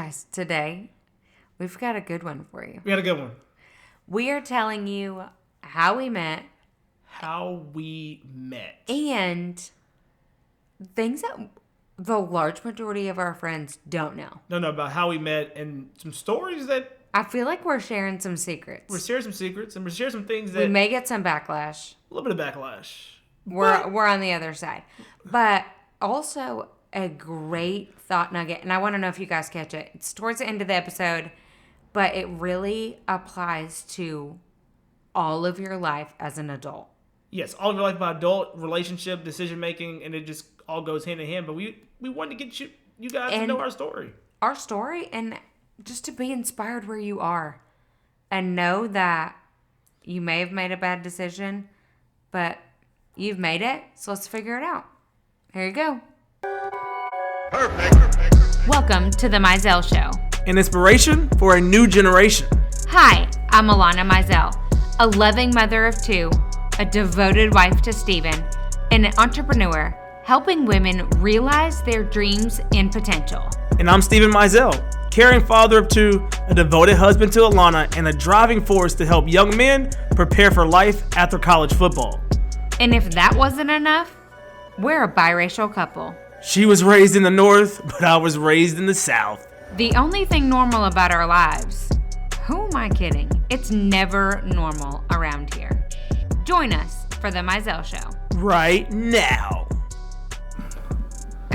Guys, today we've got a good one for you. We got a good one. We are telling you how we met. And things that the large majority of our friends don't know. No, about how we met and some stories that... I feel like we're sharing some secrets. We're sharing some secrets and we're sharing some things that... We may get some backlash. A little bit of backlash. We're on the other side. But also a great thought nugget, and I want to know if you guys catch it. It's towards the end of the episode, but it really applies to all of your life as an adult. Yes, all of your life by adult, relationship, decision making, and it just all goes hand in hand. But we wanted to get you guys to know our story. Our story, and just to be inspired where you are. And know that you may have made a bad decision, but you've made it, so let's figure it out. Here you go. Perfect. Welcome to the Mizell Show. An inspiration for a new generation. Hi, I'm Alana Mizell, a loving mother of two, a devoted wife to Steven, and an entrepreneur helping women realize their dreams and potential. And I'm Steven Mizell, caring father of two, a devoted husband to Alana, and a driving force to help young men prepare for life after college football. And if that wasn't enough, we're a biracial couple. She was raised in the North, but I was raised in the South. The only thing normal about our lives, who am I kidding? It's never normal around here. Join us for the Mizell Show. Right now.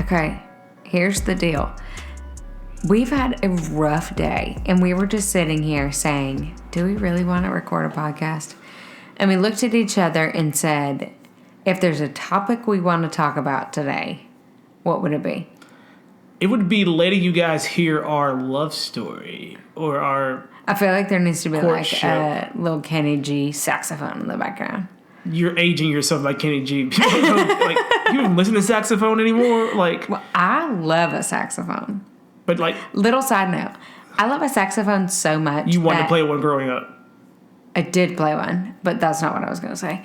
Okay, here's the deal. We've had a rough day, and we were just sitting here saying, do we really want to record a podcast? And we looked at each other and said, if there's a topic we want to talk about today, what would it be? It would be letting you guys hear our love story or our... I feel like there needs to be courtship. Like a little Kenny G saxophone in the background. You're aging yourself like Kenny G. People you don't listen to saxophone anymore? Well, I love a saxophone. But little side note, I love a saxophone so much. You wanted to play one growing up. I did play one, but that's not what I was going to say.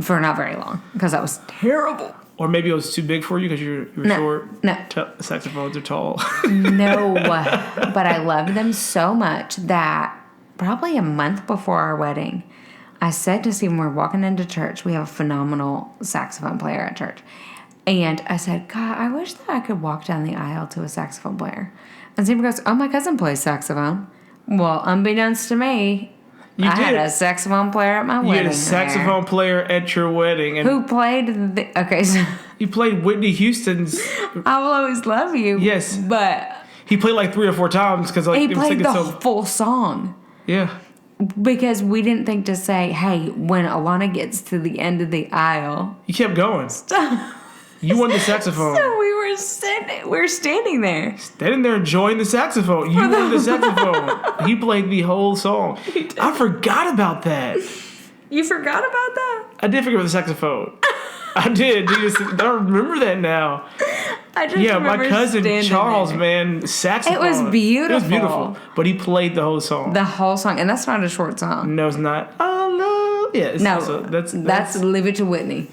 For not very long, because that was terrible. Or maybe it was too big for you because you were short. No. Saxophones are tall. No, but I loved them so much that probably a month before our wedding, I said to Stephen, we're walking into church. We have a phenomenal saxophone player at church. And I said, God, I wish that I could walk down the aisle to a saxophone player. And Stephen goes, oh, my cousin plays saxophone. Well, unbeknownst to me, I had a saxophone player at my wedding. You had a saxophone player at your wedding. And who played okay, so... You played Whitney Houston's... I Will Always Love You. Yes. But... He played like 3 or 4 times because he played the full song. Yeah. Because we didn't think to say, hey, when Alana gets to the end of the aisle... You kept going. You won the saxophone. So we were standing there. Standing there enjoying the saxophone. You won the saxophone. He played the whole song. I forgot about that. You forgot about that? I did forget about the saxophone. I did. I remember that now. I just remember my cousin Charles, there. Man, saxophone. It was beautiful. It was beautiful. But he played the whole song. The whole song. And that's not a short song. No, it's not. Oh, no. Yeah, no, that's Leave It to Whitney.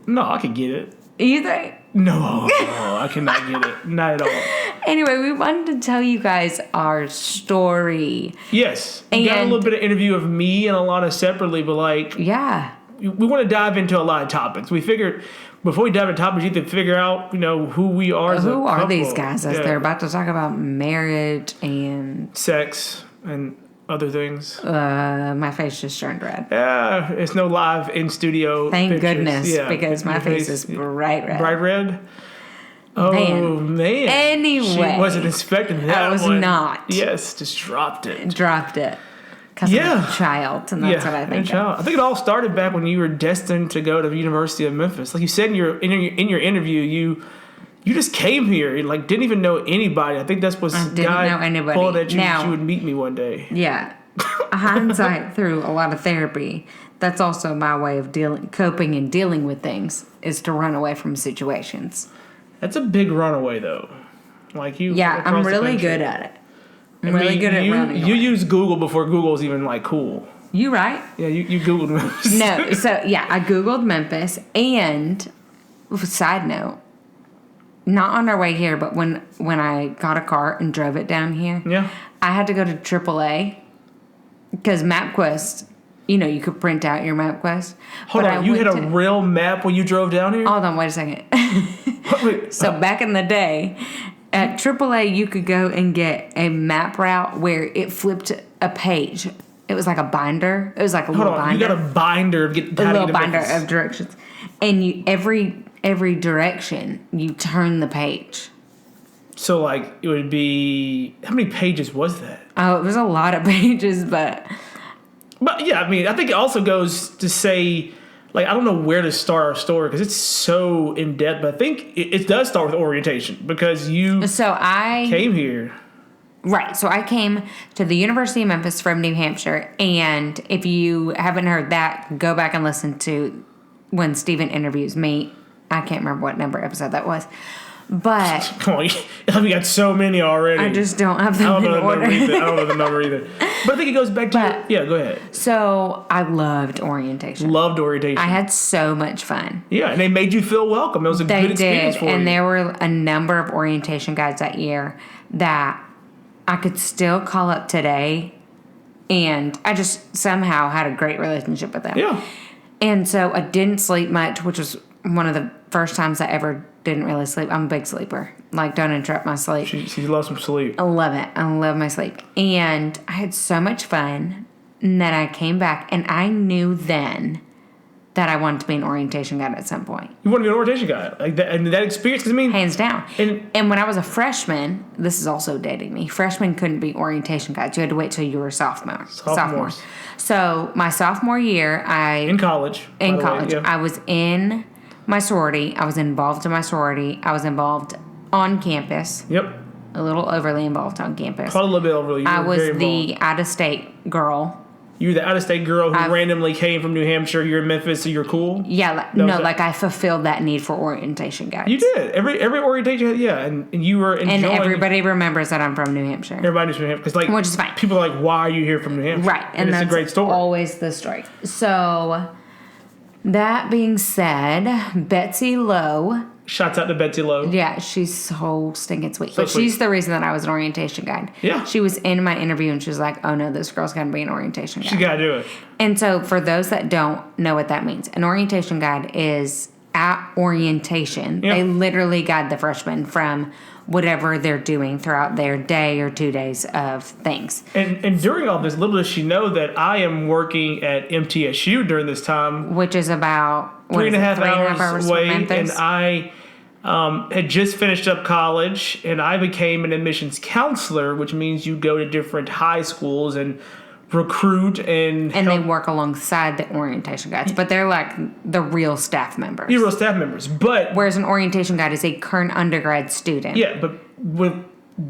No, I could get it. You think? No, I cannot get it. Not at all. Anyway, we wanted to tell you guys our story. Yes. We got a little bit of interview of me and Alana separately, but yeah. We want to dive into a lot of topics. We figured before we dive into topics, you have to figure out, who we are as a couple. Who are these guys as they're about to talk about marriage and... sex and other things. My face just turned red. Yeah, it's no live in studio. Thank pictures. goodness, because my face is bright red. Bright red? Oh, man. Anyway. She wasn't expecting that. I was not. Yes, just dropped it. Because I'm a child, and that's what I think of. I think it all started back when you were destined to go to the University of Memphis. Like you said in your interview, you just came here, didn't even know anybody. I think that's what's didn't know anybody. Pulled at you that you would meet me one day. Yeah. Hindsight through a lot of therapy. That's also my way of coping and dealing with things, is to run away from situations. That's a big runaway, though. Yeah, I'm really good at it. I'm really good at running away. You use Google before Google's even cool. You right? Yeah, you Googled Memphis. No, so yeah, I Googled Memphis, and side note, not on our way here, but when I got a car and drove it down here, Yeah. I had to go to AAA because MapQuest, you could print out your MapQuest. Hold on, you had a real map when you drove down here? Hold on, wait a second. Wait, So back in the day, at AAA, you could go and get a map route where it flipped a page. It was like a binder. It was like a little binder. You got a binder of a little binder of directions, and every direction you turn the page. So like it would be, how many pages was that? Oh, it was a lot of pages, but yeah, I mean, I think it also goes to say, like, I don't know where to start our story because it's so in depth, but I think it does start with orientation because you came here. Right. So I came to the University of Memphis from New Hampshire. And if you haven't heard that, go back and listen to when Steven interviews me. I can't remember what number episode that was. But Come on, we got so many already. I just don't have them in order. I don't know the number either. But I think it goes back to yeah, go ahead. So I loved orientation. Loved orientation. I had so much fun. Yeah, and they made you feel welcome. It was a good experience for you. And there were a number of orientation guides that year that I could still call up today, and I just somehow had a great relationship with them. Yeah. And so I didn't sleep much, which was one of the first times I ever didn't really sleep. I'm a big sleeper. Like, don't interrupt my sleep. She loves some sleep. I love it. I love my sleep. And I had so much fun. And then I came back, and I knew then that I wanted to be an orientation guide at some point. You want to be an orientation guide, like that, and that experience. Because I mean, hands down. And when I was a freshman, this is also dating me. Freshmen couldn't be orientation guides. You had to wait till you were sophomores. So my sophomore year, in college, I was in my sorority. I was involved in my sorority. I was involved on campus. Yep. A little overly involved on campus. Probably a little bit overly. I was the out-of-state girl. You were the out-of-state girl who randomly came from New Hampshire. You're in Memphis, so you're cool? Yeah, I fulfilled that need for orientation guides. You did. Every orientation, yeah, and you were enjoying. And everybody remembers that I'm from New Hampshire. Everybody knows New Hampshire. Because, which is fine. People are like, why are you here from New Hampshire? Right. And it's a great story. Always the story. So, that being said, Betsy Lowe. Shouts out to Betsy Lowe. Yeah, she's so stinking sweet. So but she's the reason that I was an orientation guide. Yeah. She was in my interview and she was like, oh no, this girl's going to be an orientation guide. She got to do it. And so for those that don't know what that means, an orientation guide is at orientation. Yeah. They literally guide the freshmen from whatever they're doing throughout their day or 2 days of things. And during all this, little does she know that I am working at MTSU during this time. Which is about 3.5 hours away. And I had just finished up college, and I became an admissions counselor, which means you go to different high schools and recruit and they work alongside the orientation guides, but they're like the real staff members. You're real staff members, but whereas an orientation guide is a current undergrad student. Yeah, but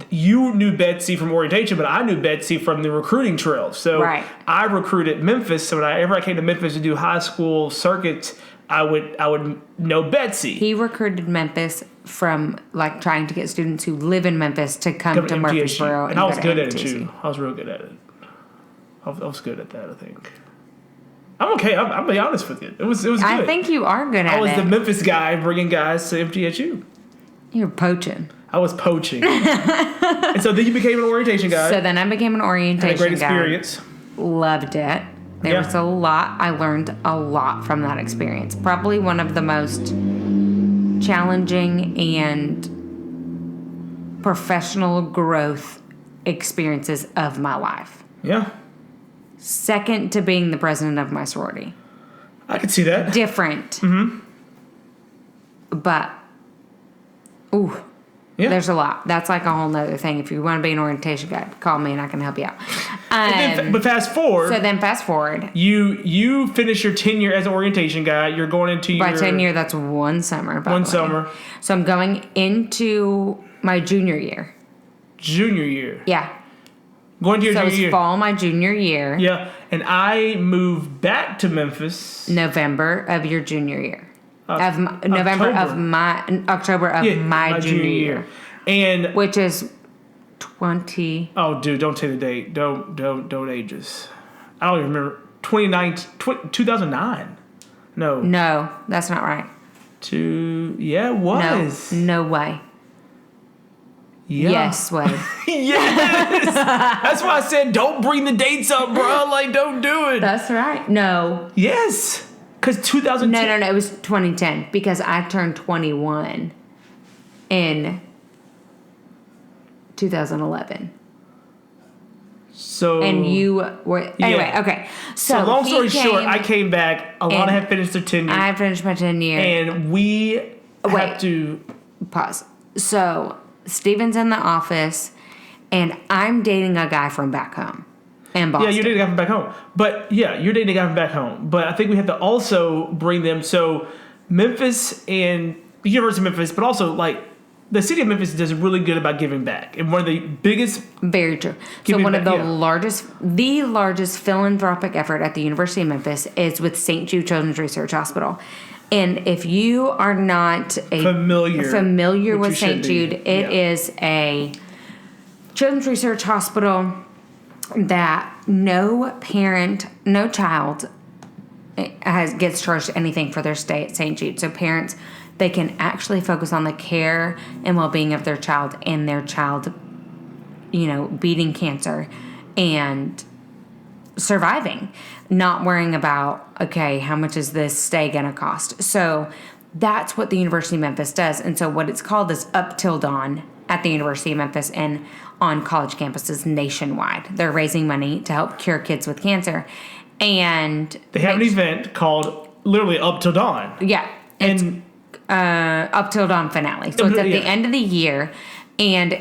you knew Betsy from orientation, but I knew Betsy from the recruiting trail. So right. I recruited Memphis. So whenever I came to Memphis to do high school circuits, I would know Betsy. He recruited Memphis from like trying to get students who live in Memphis to come to Murfreesboro. And I was good at it too. I was real good at it. I was good at that, I think. I'm okay. I'll be honest with you. It was good. I think you are good at it. I was the Memphis guy bringing guys to MTSU. You're poaching. I was poaching. And so then you became an orientation guy. So then I became an orientation guy. Had a great experience. Loved it. There was a lot. I learned a lot from that experience. Probably one of the most challenging and professional growth experiences of my life. Yeah. Second to being the president of my sorority. I could see that. Different. Mm-hmm. But, there's a lot. That's like a whole nother thing. If you want to be an orientation guide, call me and I can help you out. But fast forward. So then fast forward. You finish your tenure as an orientation guide. You're going into By tenure, that's one summer. One summer. So I'm going into my junior year. Junior year. Yeah. Going to your junior year. So it's fall my junior year. Yeah. And I moved back to Memphis. November of your junior year. October of my junior year. And which is 20. Oh, dude, don't say the date. Don't age us. I don't even remember. 2009. No. No, that's not right. Yeah, it was. No way. Yeah. Yes, Wade. Yes! That's why I said don't bring the dates up, bro. Like, don't do it. That's right. No. Yes. Because 2010. No. It was 2010 because I turned 21 in 2011. So. And you were. Anyway, yeah. okay. So long story short, I came back. Alana had finished her 10 years. I finished my 10 year. And we have to. Pause. So, Steven's in the office, and I'm dating a guy from back home in Boston. Yeah, you're dating a guy from back home. But, yeah, you're dating a guy from back home. But I think we have to also bring them. So, Memphis and the University of Memphis, but also, like, the city of Memphis does really good about giving back. And one of the biggest... Very true. So one of the largest philanthropic effort at the University of Memphis is with St. Jude Children's Research Hospital. And if you are not familiar with St. Jude, it is a children's research hospital that no child gets charged anything for their stay at St. Jude. So parents, they can actually focus on the care and well-being of their child and their child, beating cancer and surviving, not worrying about, okay, how much is this stay going to cost? So that's what the University of Memphis does. And so what it's called is Up Till Dawn at the University of Memphis and on college campuses nationwide. They're raising money to help cure kids with cancer. And they have an event called literally Up Till Dawn. Yeah. And Up Till Dawn finale. So it's at the end of the year, and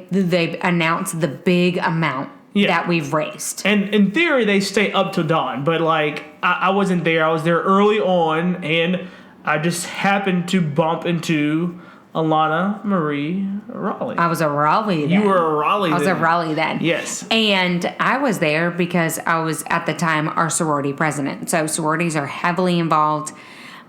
they announce the big amount that we've raised. And in theory, they stay up till dawn. But, like, I wasn't there. I was there early on, and I just happened to bump into Alana Marie Raleigh. I was a Raleigh then. You were a Raleigh then. I was a Raleigh then. Yes. And I was there because I was, at the time, our sorority president. So sororities are heavily involved.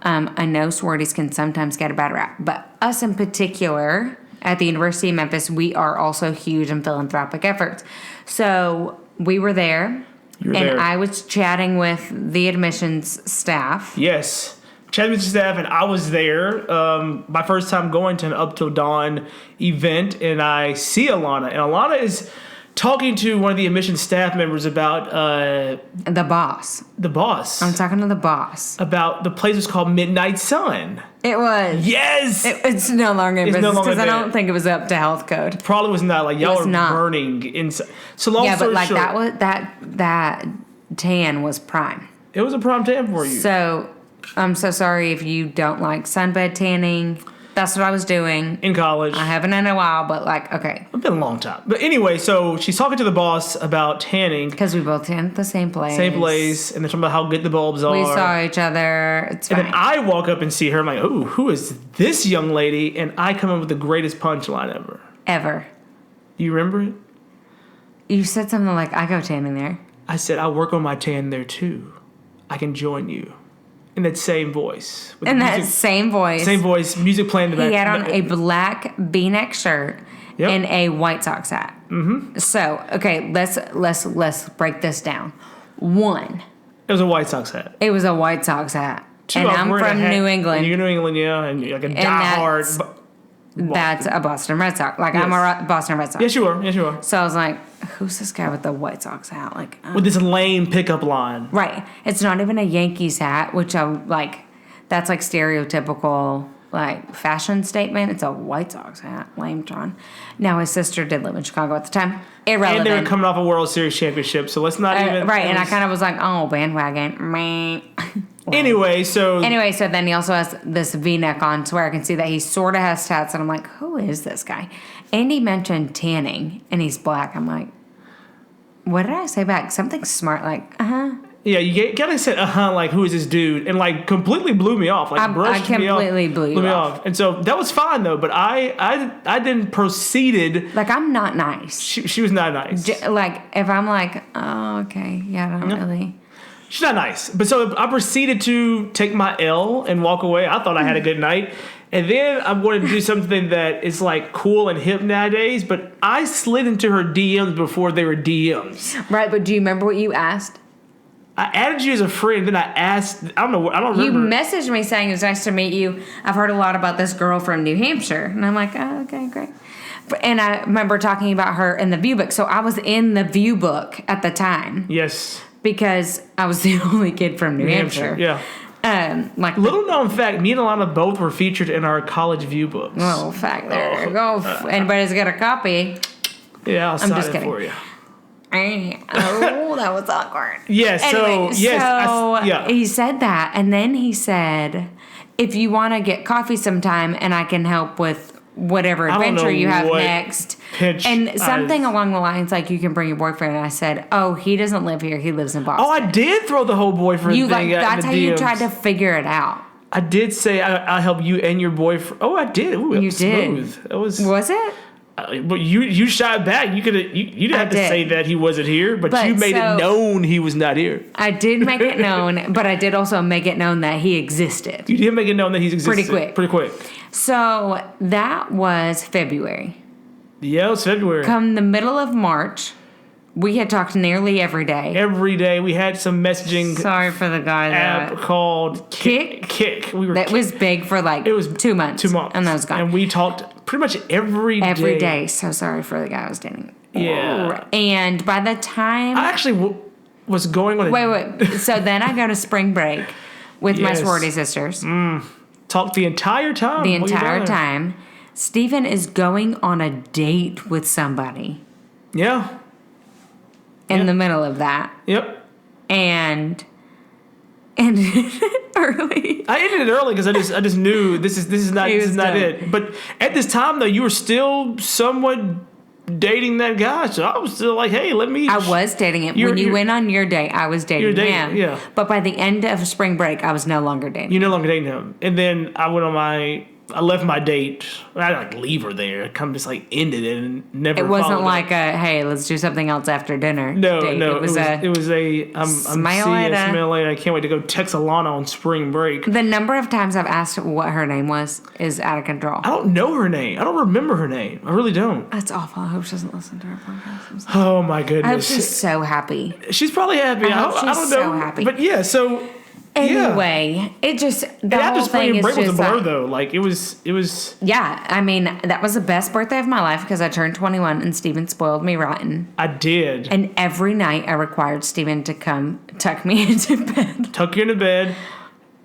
I know sororities can sometimes get a bad rap. But us in particular, at the University of Memphis, we are also huge in philanthropic efforts. So we were there. And I was chatting with the admissions staff. Yes. Chatting with the staff, and I was there. My first time going to an Up Till Dawn event, and I see Alana. And Alana is talking to one of the admissions staff members about... the boss. The boss. I'm talking to the boss. About the place was called Midnight Sun. It was. Yes! It's no longer in business because I don't think it was up to health code. Probably was not. Like, y'all were burning inside. So long story short. Yeah, but like that tan was prime. It was a prime tan for you. So I'm so sorry if you don't like sunbed tanning. That's what I was doing. In college. I haven't in a while, but like, okay. It's been a long time. But anyway, so she's talking to the boss about tanning. Because we both tan at the same place. Same place. And they're talking about how good the bulbs are. We saw each other. It's fine. And then I walk up and see her. I'm like, ooh, who is this young lady? And I come up with the greatest punchline ever. Ever. You remember it? You said something like, I go tanning there. I said, I work on my tan there too. I can join you. In that same voice. Same voice, music playing in the back. He had on a black V-neck shirt and a White Sox hat. Mm-hmm. So, okay, let's break this down. One. It was a White Sox hat. It was a White Sox hat. Two, and I'm from New England. You're New England, yeah, and you're like a diehard. That's a Boston Red Sox. Like, yes. I'm a Boston Red Sox. Yes, you are. So I was like, who's this guy with the White Sox hat? Like, with this lame pickup line. Right. It's not even a Yankees hat, which I'm like, that's like stereotypical, like, fashion statement. It's a White Sox hat. Lame Tron. Now, his sister did live in Chicago at the time. Irrelevant. And they were coming off a World Series championship, so let's not even... Right, and I kind of was like, oh, bandwagon. Meh. Anyway, so then he also has this V-neck on to where I can see that he sort of has tats, and I'm like, who is this guy? And he mentioned tanning, and he's black. I'm like, what did I say back? Something smart, like, Yeah, you gotta say, like, who is this dude? And, like, completely blew me off. Like, I completely blew me off. And so that was fine, though, but I then proceeded. Like, I'm not nice. She was not nice. Like, if I'm like, oh, okay, yeah, I don't really... She's not nice. But so I proceeded to take my L and walk away. I thought I had a good night. And then I wanted to do something that is like cool and hip nowadays, but I slid into her DMs before they were DMs. Right, but do you remember what you asked? I added you as a friend, then I asked, I don't remember. You messaged me saying it was nice to meet you. I've heard a lot about this girl from New Hampshire. And I'm like, oh, okay, great. And I remember talking about her in the View book. So I was in the View book at the time. Yes. Because I was the only kid from New Hampshire. Yeah. Little known fact, me and Alana both were featured in our college View books. Oh, fact, there you go. Anybody's got a copy. Yeah, I'll sign it for you. Oh, that was awkward. Yeah, anyway, yeah. He said that, and then he said, if you want to get coffee sometime and I can help with whatever adventure you have next. And something along the lines like you can bring your boyfriend. And I said, oh, he doesn't live here. He lives in Boston. Oh, I did throw the whole boyfriend thing out. That's how you tried to figure it out. I did say I'll help you and your boyfriend. Oh, I did. Ooh, you did. Smooth. It was it? But you shot back. You didn't have to say that he wasn't here, but you made it known he was not here. I did make it known, but I did also make it known that he existed. You did make it known that he existed. Pretty quick. So that was February. Yeah, it was February. Come the middle of March, we had talked nearly every day. Every day. We had some messaging. Sorry for the guy app called Kick. That was big for it was 2 months. 2 months. And that was gone. And we talked pretty much every day. Every day. So sorry for the guy I was dating. Yeah. And by the time... I actually was going on Wait. So then I go to spring break with my sorority sisters. Talked the entire time. The entire time. Stephen is going on a date with somebody. Yeah. In the middle of that. Yep. And early. I ended it early because I just knew this is not it. But at this time though, you were still somewhat dating that guy, so I was still like, hey, let me. I was dating him when you went on your date. I was dating him. Yeah. But by the end of spring break, I was no longer dating. You're no longer dating him, and then I left my date. I didn't leave her there. I kind of just ended it and never. It wasn't like a hey, let's do something else after dinner. No. It was a smile later. I can't wait to go text Alana on spring break. The number of times I've asked what her name was is out of control. I don't know her name. I don't remember her name. I really don't. That's awful. I hope she doesn't listen to our podcast. Oh my goodness. I hope she's so happy. She's probably happy. I don't know. So happy. But yeah, so. Anyway, it just the whole thing is break just was a blur though. It was. Yeah, I mean that was the best birthday of my life because I turned 21 and Steven spoiled me rotten. I did. And every night I required Steven to come tuck me into bed. Tuck you into bed.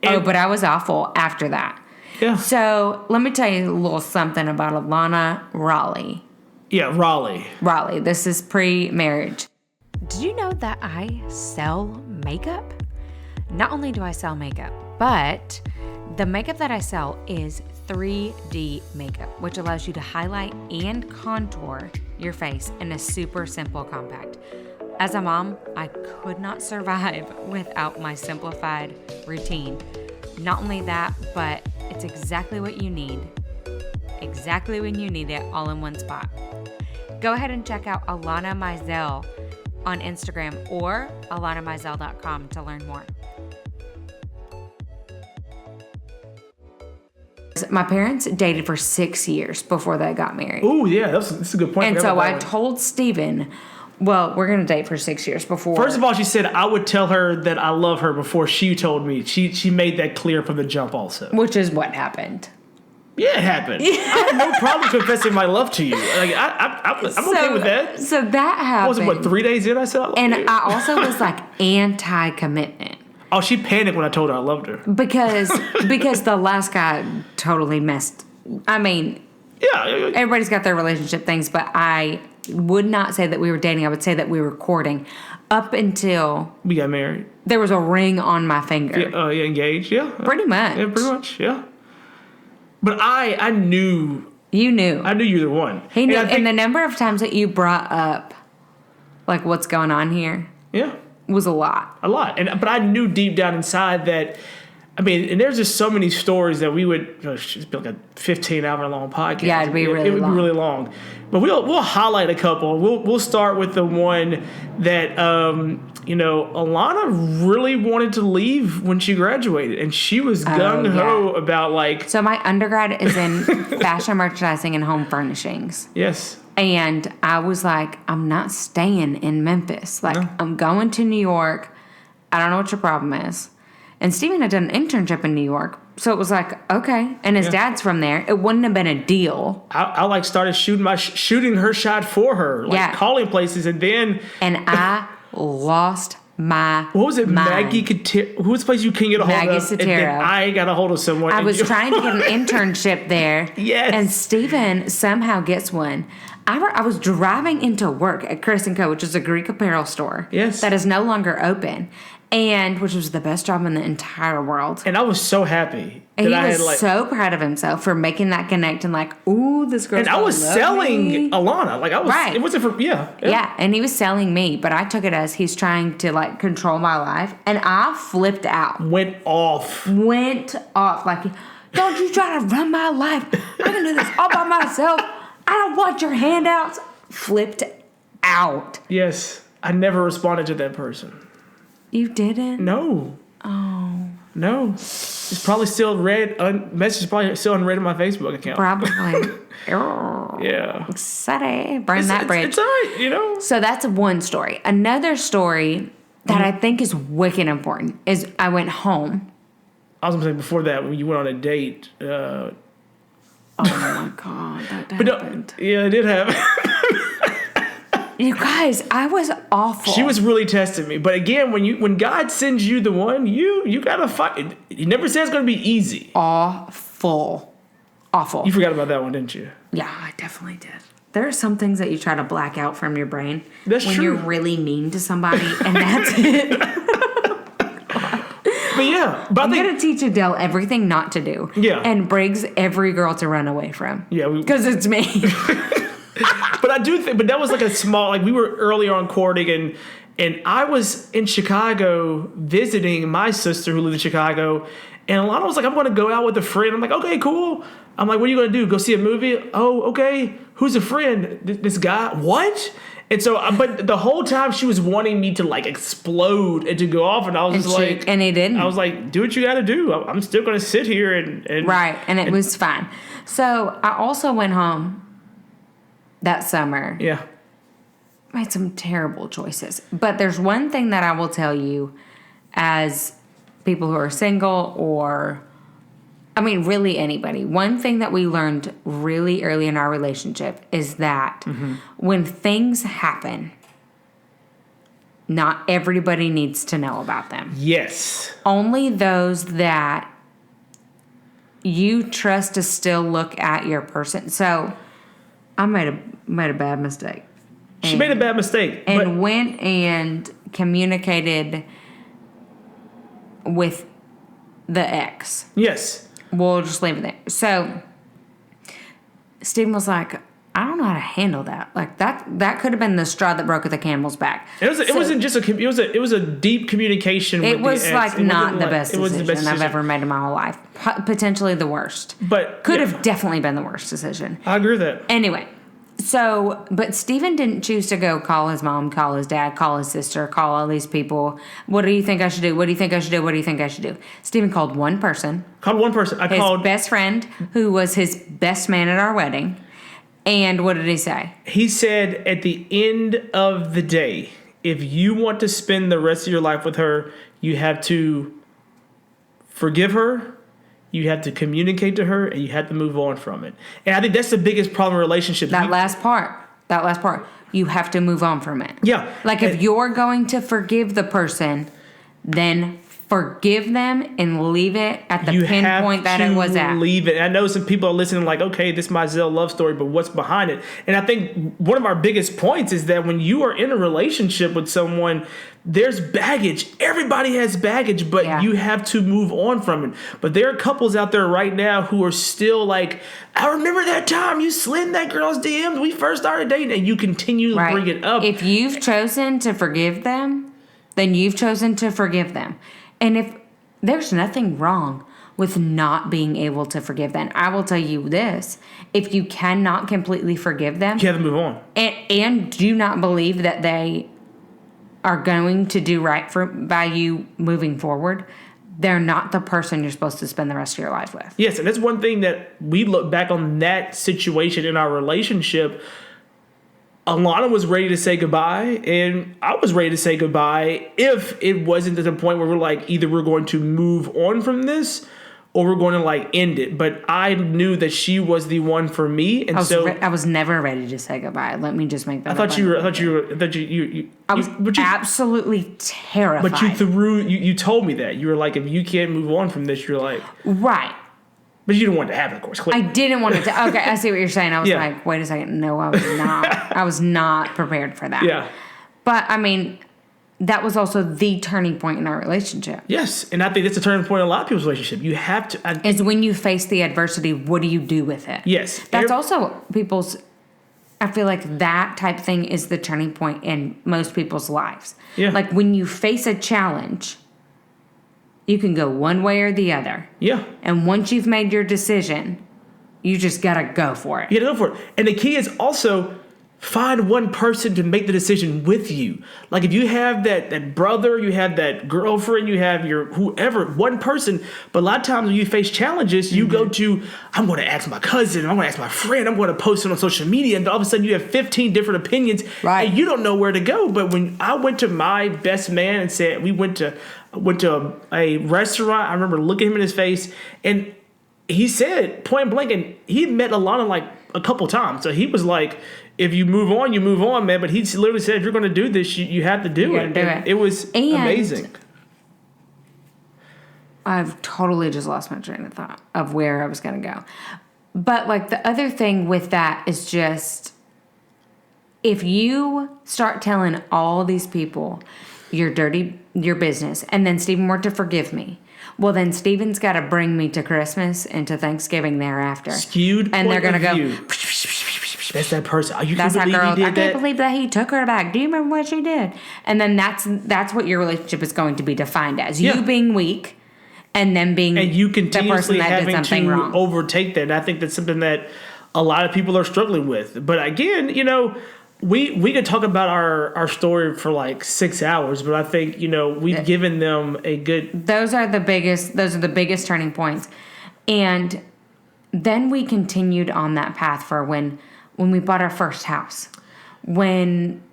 But I was awful after that. Yeah. So let me tell you a little something about Alana Raleigh. Yeah, Raleigh. This is pre-marriage. Did you know that I sell makeup? Not only do I sell makeup, but the makeup that I sell is 3D makeup, which allows you to highlight and contour your face in a super simple compact. As a mom, I could not survive without my simplified routine. Not only that, but it's exactly what you need. Exactly when you need it, all in one spot. Go ahead and check out Alana Mizell on Instagram or alanamizell.com to learn more. My parents dated for 6 years before they got married. Oh, yeah, that's a good point. And so I told Steven, well, we're going to date for 6 years before. First of all, she said I would tell her that I love her before she told me. She made that clear from the jump also. Which is what happened. Yeah, it happened. Yeah. I have no problem confessing my love to you. I'm okay with that. So that happened. Was it, 3 days in I said I love you? And I also was anti-commitment. Oh, she panicked when I told her I loved her. Because the last guy totally messed. I mean, yeah, everybody's got their relationship things, but I would not say that we were dating. I would say that we were courting up until we got married. There was a ring on my finger. Yeah, engaged. Yeah, pretty much. Yeah, pretty much. Yeah. But I knew. You knew. I knew you were the one. He knew, and the number of times that you brought up, what's going on here. Yeah. Was a lot. But I knew deep down inside that, and there's just so many stories that we would, it's been like a 15-hour long podcast. Yeah, it'd be really long. It would be really long. But we'll highlight a couple. We'll start with the one that, Alana really wanted to leave when she graduated, and she was gung-ho about So my undergrad is in fashion merchandising and home furnishings. Yes. And I was like, I'm not staying in Memphis. I'm going to New York. I don't know what your problem is. And Steven had done an internship in New York. So it was like, okay. And his dad's from there. It wouldn't have been a deal. I like started shooting her shot for her. Like calling places. And then. And I lost my What was it? mind. Maggie who's the place you can get a hold Maggie of? Sotero. And then I got a hold of someone. I was trying to get an internship there. Yes. And Steven somehow gets one. I was driving into work at Chris & Co., which is a Greek apparel store. Yes. That is no longer open. And which was the best job in the entire world. And I was so happy. And he was so proud of himself for making that connect and like, ooh, this girl's And I was selling me. Alana. Like I was, right. It wasn't for, Yeah, and he was selling me, but I took it as he's trying to like control my life. And I flipped out. Went off. Like, don't you try to run my life. I can do this all by myself. I don't want your handouts. Flipped out. Yes. I never responded to that person. You didn't? No. Oh. No. It's probably still message is probably still unread on my Facebook account. Probably. Yeah. Sorry. Burn that bridge. It's all right, So that's one story. Another story that I think is wicked important is I went home. I was going to say before that, when you went on a date. Oh my God. That happened. Yeah, it did happen. You guys, I was awful. She was really testing me. But again, when God sends you the one, you gotta fight. He never says it's gonna be easy. Awful. You forgot about that one, didn't you? Yeah, I definitely did. There are some things that you try to black out from your brain that's when true. You're really mean to somebody, and that's it. But yeah, I'm gonna teach Adele everything not to do. Yeah, and Briggs every girl to run away from. Yeah, because it's me. But I do think, but that was like a small, like we were earlier on courting and I was in Chicago visiting my sister who lived in Chicago. And Alana was like, I'm going to go out with a friend. I'm like, okay, cool. I'm like, what are you going to do? Go see a movie? Oh, okay. Who's a friend? This guy? What? And so, but the whole time she was wanting me to like explode and to go off. And I was just like, and he didn't. I was like, do what you got to do. I'm still going to sit here and right. And it was fine. So I also went home that summer. Yeah. Made some terrible choices. But there's one thing that I will tell you as people who are single or, I mean, really anybody. One thing that we learned really early in our relationship is that when things happen, not everybody needs to know about them. Yes. Only those that you trust to still look at your person. So I made a bad mistake. She made a bad mistake. And went and communicated with the ex. Yes. We'll just leave it there. So Stephen was like, I don't know how to handle that. Like that could have been the straw that broke the camel's back. It wasn't just it was a deep communication. It was the ex. like not the best decision I've decision ever made in my whole life. Potentially the worst. But could have definitely been the worst decision. I agree with that. Anyway, so but Stephen didn't choose to go call his mom, call his dad, call his sister, call all these people. What do you think I should do? What do you think I should do? What do you think I should do? Stephen called one person. I called his best friend, who was his best man at our wedding. And what did he say? He said, at the end of the day, if you want to spend the rest of your life with her, you have to forgive her, you have to communicate to her, and you have to move on from it. And I think that's the biggest problem in relationships. That last part. You have to move on from it. Yeah. Like if you're going to forgive the person, then forgive them and leave it at the pinpoint that it was at. Leave it. I know some people are listening like, okay, this is my Mizell love story, but what's behind it? And I think one of our biggest points is that when you are in a relationship with someone, there's baggage. Everybody has baggage, but you have to move on from it. But there are couples out there right now who are still like, I remember that time you slid in that girl's DMs. We first started dating, and you continue to bring it up. If you've chosen to forgive them, then you've chosen to forgive them. And if there's nothing wrong with not being able to forgive them, I will tell you this. If you cannot completely forgive them, you have to move on. And do not believe that they are going to do right by you moving forward, they're not the person you're supposed to spend the rest of your life with. Yes, and that's one thing that we look back on that situation in our relationship. Alana was ready to say goodbye, and I was ready to say goodbye if it wasn't to the point where we're like, either we're going to move on from this or we're going to like end it. But I knew that she was the one for me, and I was never ready to say goodbye. Let me just make that. I was absolutely terrified. But you told me that you were like, if you can't move on from this, you're like, right. But you didn't want it to happen, of course. Clearly. I didn't want it to. Okay, I see what you're saying. I was like, wait a second. No, I was not. I was not prepared for that. Yeah. But, I mean, that was also the turning point in our relationship. Yes, and I think that's a turning point in a lot of people's relationship. You have to... Is when you face the adversity, what do you do with it? Yes. That's also people's... I feel like that type thing is the turning point in most people's lives. Yeah. Like, when you face a challenge... You can go one way or the other. Yeah. And once you've made your decision, you just got to go for it. You got to go for it. And the key is also find one person to make the decision with you. Like if you have that brother, you have that girlfriend, you have your whoever, one person. But a lot of times when you face challenges, you go to, I'm going to ask my cousin, I'm going to ask my friend, I'm going to post it on social media. And all of a sudden you have 15 different opinions. Right. And you don't know where to go. But when I went to my best man and said, we went to a restaurant. I remember looking him in his face, and he said point blank, and he met Alana like a couple times. So he was like, if you move on, you move on, man. But he literally said, if you're going to do this, you have to do it. It was amazing. I've totally just lost my train of thought of where I was going to go. But like the other thing with that is just, if you start telling all these people your business, and then Stephen were to forgive me, well, then Stephen's got to bring me to Christmas and to Thanksgiving thereafter. Skewed and they're going to go, that's that person. Oh, you that's can't that girl. He did I can't believe that he took her back. Do you remember what she did? And then that's what your relationship is going to be defined as. You being weak, and then being and you continuously the person that did something wrong. Overtake that. And I think that's something that a lot of people are struggling with. But again, we could talk about our story for like 6 hours, but I think, we've given them a good... Those are the biggest turning points. And then we continued on that path for when we bought our first house. When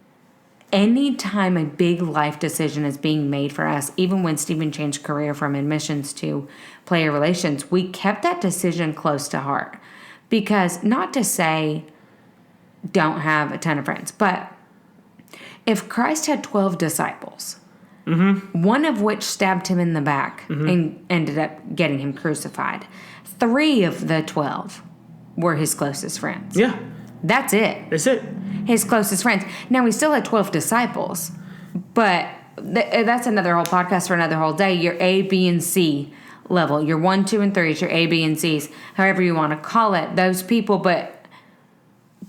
any time a big life decision is being made for us, even when Stephen changed career from admissions to player relations, we kept that decision close to heart. Because not to say... don't have a ton of friends. But if Christ had 12 disciples, one of which stabbed him in the back and ended up getting him crucified, 3 of the 12 were his closest friends. Yeah. That's it. That's it. His closest friends. Now, we still had 12 disciples, but that's another whole podcast for another whole day. Your A, B, and C level. Your 1, 2, and 3 is your A, B, and C's, however you want to call it. Those people, but...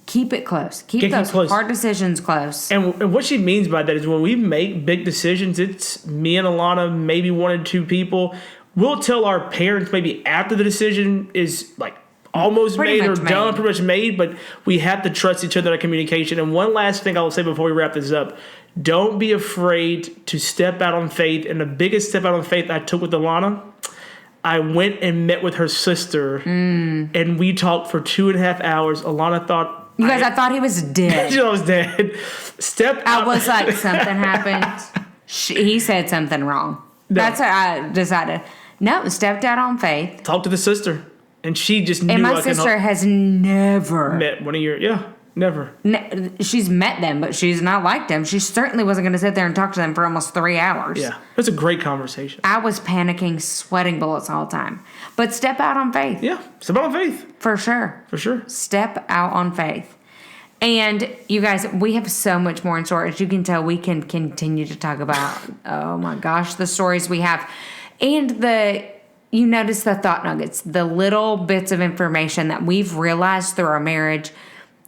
keep it close. Keep those hard decisions close. And what she means by that is when we make big decisions, it's me and Alana, maybe 1 or 2 people. We'll tell our parents maybe after the decision is like almost made or done, pretty much made, but we have to trust each other in our communication. And one last thing I will say before we wrap this up, don't be afraid to step out on faith. And the biggest step out on faith I took with Alana, I went and met with her sister, and we talked for 2.5 hours. Alana thought... I thought he was dead. She was dead. Step out. I was like, something happened. He said something wrong. No. That's how I decided. No, stepped out on faith. Talk to the sister. And she just knew. And my sister has never met one of your, never. She's met them, but she's not liked them. She certainly wasn't going to sit there and talk to them for almost 3 hours. Yeah, it was a great conversation. I was panicking, sweating bullets all the time. But step out on faith. Yeah, step out on faith. For sure. For sure. Step out on faith. And you guys, we have so much more in store. As you can tell, we can continue to talk about, oh my gosh, the stories we have. And you notice the thought nuggets, the little bits of information that we've realized through our marriage,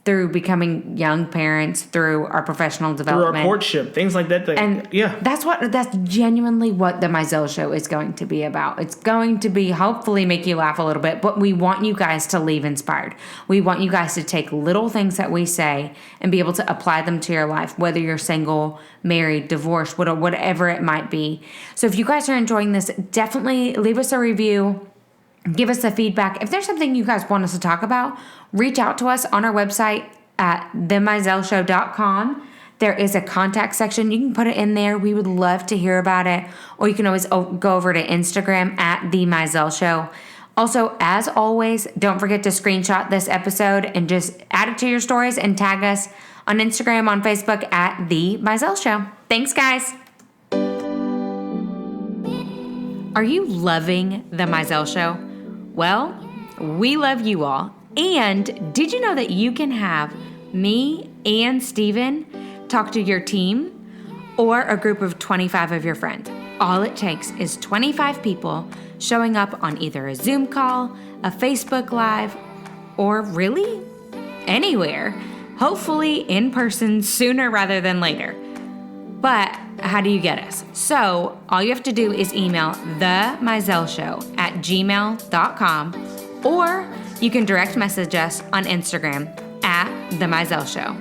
through becoming young parents, through our professional development. Through our courtship, things like that. That's genuinely what the Mizell Show is going to be about. It's going to be hopefully make you laugh a little bit, but we want you guys to leave inspired. We want you guys to take little things that we say and be able to apply them to your life, whether you're single, married, divorced, whatever it might be. So if you guys are enjoying this, definitely leave us a review. Give us the feedback. If there's something you guys want us to talk about, reach out to us on our website, at themizellshow.com. There is a contact section. You can put it in there. We would love to hear about it. Or you can always go over to Instagram at The Mizell Show. Also, as always, don't forget to screenshot this episode and just add it to your stories and tag us on Instagram, on Facebook at The Mizell Show. Thanks, guys. Are you loving The Mizell Show? Well, we love you all. And did you know that you can have me and Steven talk to your team or a group of 25 of your friends? All it takes is 25 people showing up on either a Zoom call, a Facebook Live, or really anywhere. Hopefully in person sooner rather than later. But how do you get us? So all you have to do is email themizellshow@gmail.com, or you can direct message us on Instagram at The Mizell Show.